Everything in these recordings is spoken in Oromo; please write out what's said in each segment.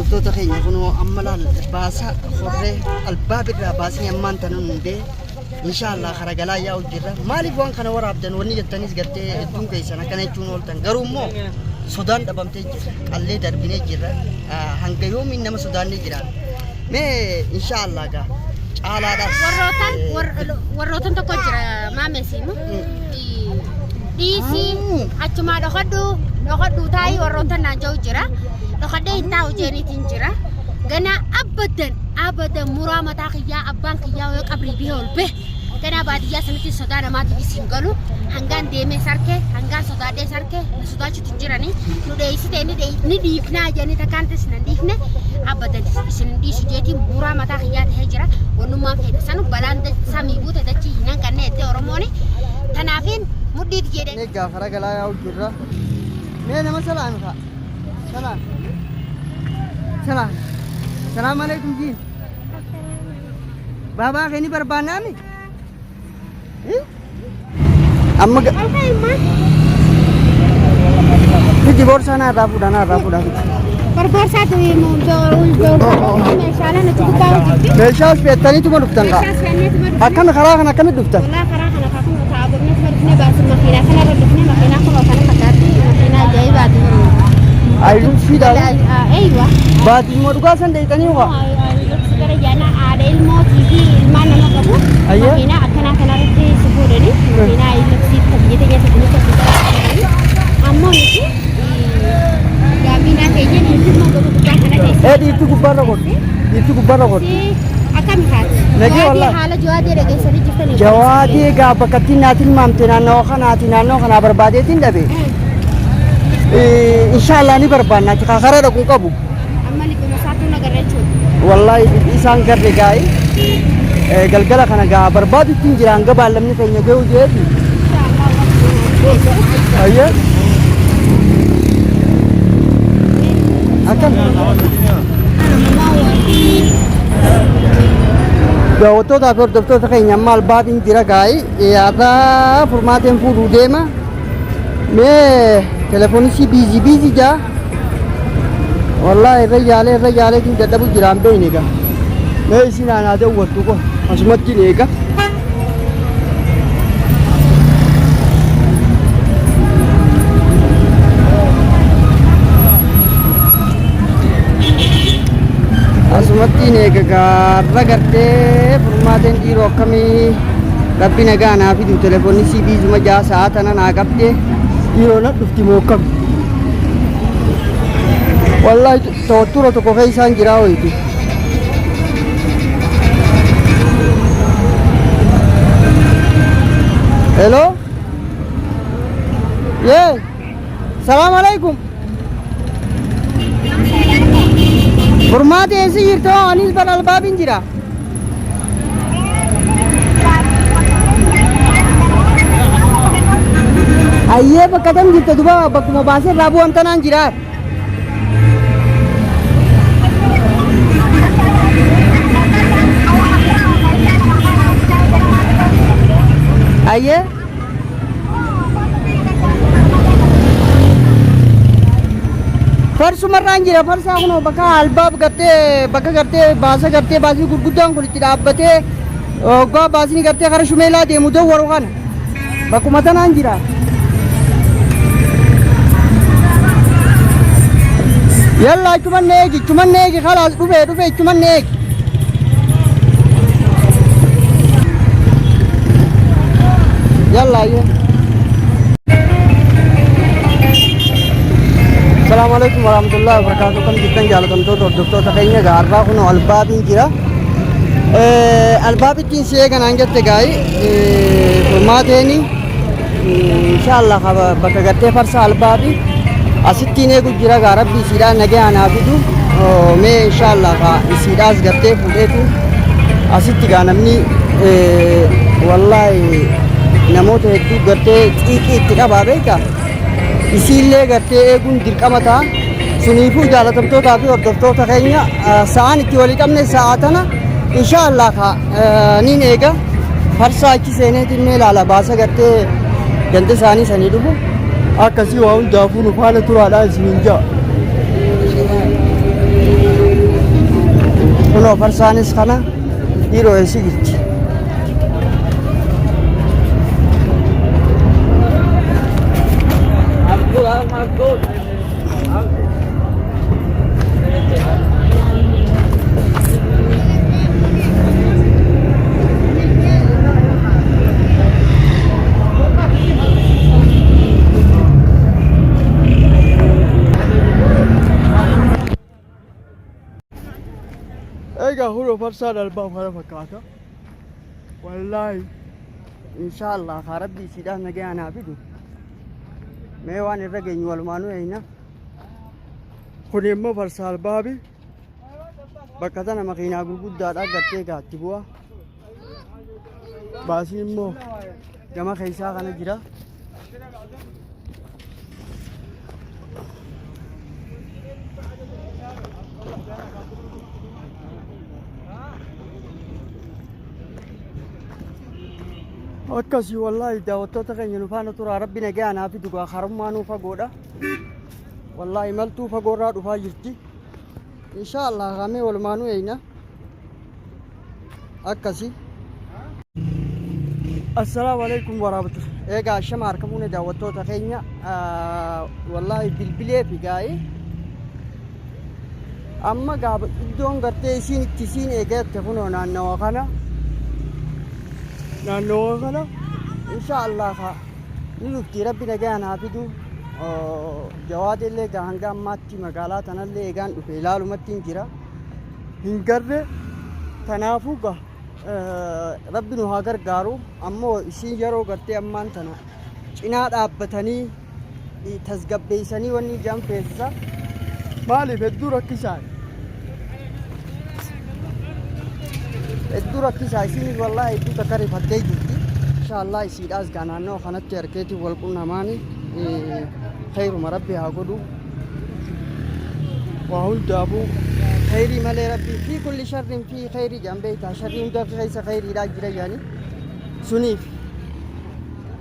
hordoftoota keenya kunoo amma laal baasa horree albaabirraa baasni ammaan tanuu hundee inshallah karagalaa yaa'u jirra maaliif waan kana waraabdan wanni jettanis gartee hedduun keessan akkana jechuun ooltan garuu immoo sodaan dhabamtee jirra qallee darbinee jirra hanga yoomiin nama sodaannee jiraan mee inshallah gaa caalaadhaas warrootan tokko jira maameesiimu dhiisii achumaa dhokadhu taa'ii warrootan naan jiru jira dhokadhee hin taa'u jeeniitiin jira gana abadan muraa mataa kiyyaa abbaan kiyyaa yoo qabrii bihee ol bee gana baadiyyaa sanitti sodaa namaatiif isin galu hangaan deemee sarkee hangaan sodaadhee sarkee nu sodaachuutu jiranii nu dheessitee ni dhiifnaa jedhanii takkaantis nan dhiifne abadan isin dhiisu jeetiin muraa mataa kiyyaa tahee jira wannummaa fedha sanu balaan samii buute dachii hin hanqanne jettee Oromooni tanaafiin mudhiit jedhee. Egaa karagalaa yaa'u jirra mee nama salaam fa'a salaam alaikum ji baba keni barbaanami amma Fiji borsa na rafu barbaarsaa ta'ee moo meeshaalee nuti guddaa hojjetti meeshaa fe'atanii tuma dhuftan akkana karaa kana akkamitti dhuftan walaa karaa kana kaafuu taa'abonne marfine baasin makiinaa kanarra dhufne makiinaa kun kana fakkaatti makiinaa ajaa'ibaati ayuu fiidhaa eeywa baatiin moo dhugaa san deeytanii waa gara jaana aada ilmootii fi ilmaan nama qabu makiinaa akkanaa kanarratti si fuudhanii makiinaa ilmootii biyya teenya keessatti ammoo nuti gaabinaa keenya dhiirtummaa gosa guddaa kana keessa dhiirtu gubbaarra godhu akkami taati nagee walaa haala jawaadii dhageessanii jirtanii jawaadii egaa bakka ittiin naatiin maamte naannoo kanaa barbaadeetiin dhabe inshallah ni barbaanna ati kakara dhaquun qabu amma liqima isaatu nagarra jechuudha wallahi isaan garre gaa'e galgala kana gaa barbaadu ittiin jira hanga baallamni keenya ga'u jeeti ayya akkam daawwattootaa fi hordoftoota keenya amma albaatiin jira gaa'e yaadaa furmaateen fuudhuu deema mee telefoonisi biizii jaa wallahi irra yaalee kin dadhabu jiraan beeyne egaa mee isin aanaa daawwattu kun asumatti eega asumatti eega gaarra gartee furmaateen dhiiroo akkamii rabbi nagaa naa fidu telefoonisi biizuma jaa sa'a tana naa qabdee dhiiroo na dhufti moo akkam wallahi tawattura tokko keeysaan jiraa hoyti hello yee salaam alaikum furmaate eessi jirtoo anis bar albaabin jira ayyee bakka tam jirte duba bakkuma baasee irraa bu'amtanaan jira ayyee farsumarraan jira farsaa kunoo bakka albaab gartee bakka gartee baasii gurguddaan kun itti dhaabbatee waggaa baasni gartee kara shumeelaa deemu dawwaru kana bakkuma tanaan jira yalla cuman neegi khalaas dhufe cuman neegi yalla ye assalamu alaikum warahmatullahi wabarakatuh kan jittan jaalatamtoota hordoftoota keenya gaarraa kunoo albaabiin jira albaabittiin si eeganaan jette gaayi furmaateeni inshallah bakka gartee farsa albaabii asittiin eegu jira gaa rabbi isiidhaan nagee anaa fidu mee inshallah isiidhaas gartee fuudheetu asitti gaa namni wallahi namoota hedduu gartee xiiqii itti qabaa beeka isiillee gartee eeguun dirqama ta'a suniifuu jaalatamtootaa fi hordoftoota keenya sa'aan itti walii qabne sa'a tana inshallah niin eega farsaa achi seeneetiin mee ilaala baasa gartee ganda isaanii sanii dhufu akkasii waa hundaafuu nu faana turaadhaa isiniin ja'a kunoo farsaanis kana dhiiroo eessi jirti. Egaa hunoo farsaan albaa kana fakkaata. Wallaahi inshaallah haa rabbi isiidhaaf nagaa naa fidu. Mee waan irra geenyu walumaanuu eeyna. Kun immoo farsa albaabi. Bakka tana makiinaa gurguddaadhaa gattee gaatti bu'a. Baasiin immoo gama keessaa kana jira. Akkasii wallaahi daawwattoota keenya nu faana tura rabbi nagaa naa fidu harummaa nuu fagoodha. Wallaahi imaltuu fagoorraa dhufaa jirti. Inshaallah qaamee walumaanuu eeyna. Akkasii. Assalaamu alaikum warahmatullahi. Egaa shama harkamuun daawwattoota keenya wallaahi bilbilee fi gaa'ee amma gaaba iddoon gartee isiin itti isiin eegatte kunoo naannawa kana. Naannoo kana inshaallah ni dhufti rabbi nagaa naa fidu. Jawaad illee hanga ammaatti magaalaa tanallee eegaan dhufe ilaalumatti hin jira. Hin garre kanaafuu rabbi nu haa gargaaru. Ammoo isiin yeroo gartee ammaan tana cinaa dhaabbatanii tasgabbeessanii wanni ijaan feesisa. Maaliif hedduu rakkisaa? Hedduu rakkisaa isiinis wallaahi hedduu takka rifattee jirti. Inshaallah isiidhaas naannoo kanatti harkeetiin wal qunnamaanii khayruma rabbi haa godhu. Waa hundaafuu khayrii malee rabbi fi kulli sharrin fi khayrii jambeeytaa sharrii hunda keessa khayriidhaa jira jedhanii suniif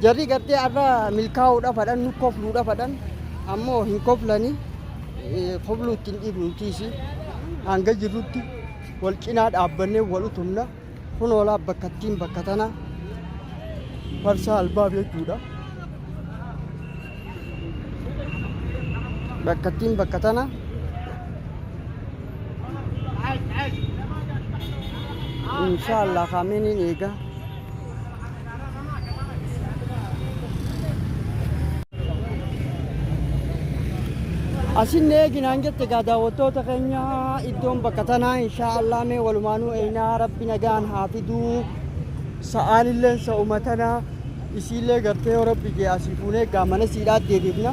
jarri gartee irraa milkaa'uudhaaf hadhan nu kofluudhaaf hadhan ammoo hin koflanii kobluu ittiin dhiibnu tiisi hanga jirrutti wal cinaa dhaabbannee wal utumna kun oolaa bakkattiin bakka tana farsa albaab jechuudha. Bakkattiin bakka tana inshaallah kaameniin eega. Asin eeginaan jette gaa daawwattoota keenya iddoon bakka tanaa inshaallah mee walumaanuu eeynaa rabbi nagaan haa fiduu. Sa'aan illee sa'uma tanaa isiillee gartee yoo rabbi jee asii fuunee gaa mana siidhaa deebiifna.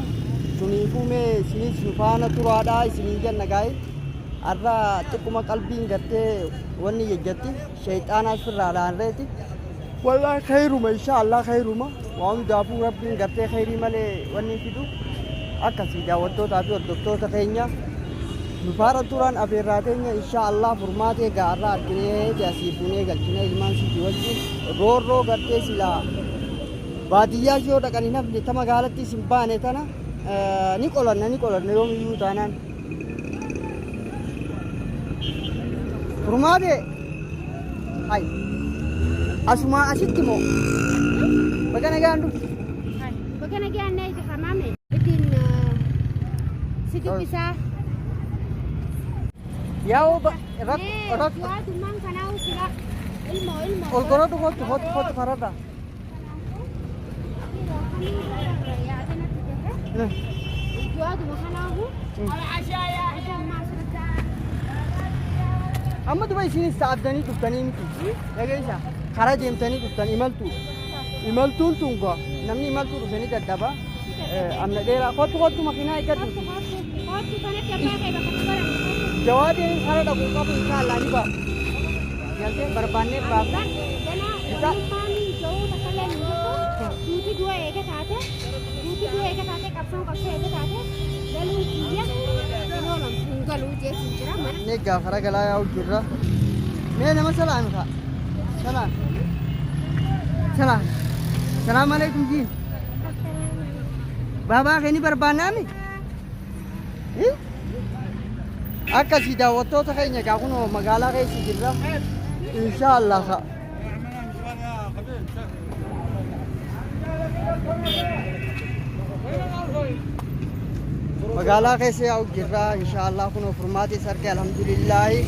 Suniifuu mee isinis nu faana turaadhaa isiniin jenna gaa'e. Arra xiqquma qalbiin gartee wanni jejjatti shayxaanaas firraa dhaanreeti. Wallaahi khayruma inshaallah khayruma waa hundaafuu rabbiin gartee khayrii malee wanni fidu. Akkasii daawwattootaa fi hordoftoota keenya nu faana turan afeerraa keenya inshaallah furmaatee gaarraa arginee asii fuunee galchinee ilmaan siiti wajjin roorroo gartee silaa baadiyyaa yoo dhaqanii nafni ta magaalatti isin baane tana ni qolanna yoomiyyuu taanaan furmaatee hay asuma asitti moo bakka nagaan dhufti bakka nagaan na itti hamaame ittiin si dubbisaa yaa'u waatumaan kanaa'u sila ilmoo ol godhadhu kottu fararra waatuma kanaahu amma duba isinis ta'abdanii dhuftanii miti dhageessa karaa deemtanii dhuftan imaltuun tun gaa namni imaltuu dhufanii daddaba amna dheeraa kottu makiinaa eeggatu jawaadeen kara dhaquu qabu inshaallah ni ba'a galtee barbaannee baafna duuti du'a eega taate qabsoon eega taate galuu biyya galuu jechuun jira mana gaafa ragalaa yaa'u jirra mee nama salaam ta'a salaam alaikum jiin baabaa keeni barbaannaami akkasii daawwattoota keenya egaa kunoo magaalaa keessa jirra inshaallah magaalaa keessa yaa'u jirra inshaallah kunoo furmaatis arge alhamdulillaahi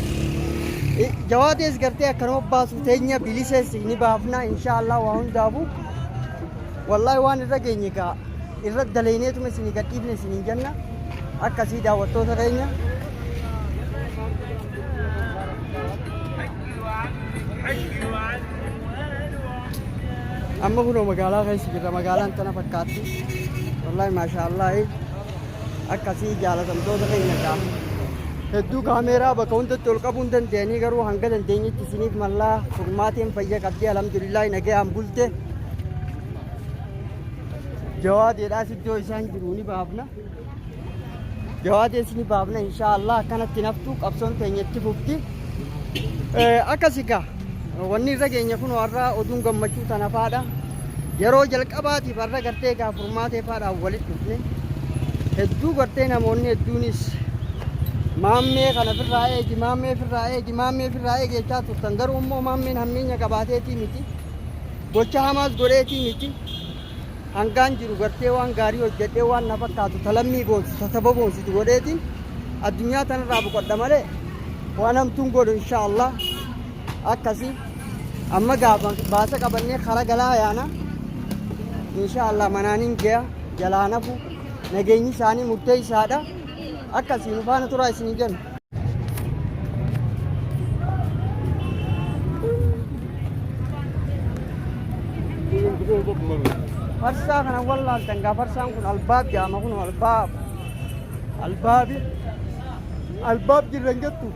jawaatees gartee akkanuma baasu teenya bilisees ni baafna inshaallah waa hundaafu wallaahi waan irra geenye gaa irra daleyneetuma isinii gadhiifne isiniin jenna akkasii daawwattoota keenya amma kunoo magaalaa keessa jirra magaalaan tana fakkaatti wallaahi maashaallahi akkasii jaalatamtoota keenya gaa hedduu kaameeraa bakka hundatti ol qabuu hin dandeenye garuu hanga dandeenyetti isiniif mallaa furmaatiin fayya qabdee alhamdulillaahi nagayaan bulte jawaadeedhaas iddoo isaan jiru ni baafna jawaadees ni baafna inshaallah akkanatti naftu qabsoon teenyatti fufti akkasii gaa wanni irra geenya kun warra oduun gammachuu tana faadha yeroo jalqabaatiif warra gartee gaa furmaatee faadhaan walitti dhufne hedduu gartee namoonni hedduunis maammee kana firraa eegi maammee firraa eegechaa turtan garuu immoo maammeen hammeenya qabaateetii miti gocha hamaas godheetii miti hangaan jiru gartee waan gaarii hojjedhee waan na fakkaatu talammii boonsu saba boonsitu godheetiin addunyaa tanarraa boqodha malee waan hamtuun godhu inshaallah akkasii amma gaafa baasa qabannee kara galaa yaana inshaallah manaaniin gaya jalaa nafu nageenyi isaanii murtee isaadha akkasii nu faana turaa isinii jenna farsaa kana wallaaltan gaa farsaan kun albaab jaama kun albaab jirran jettu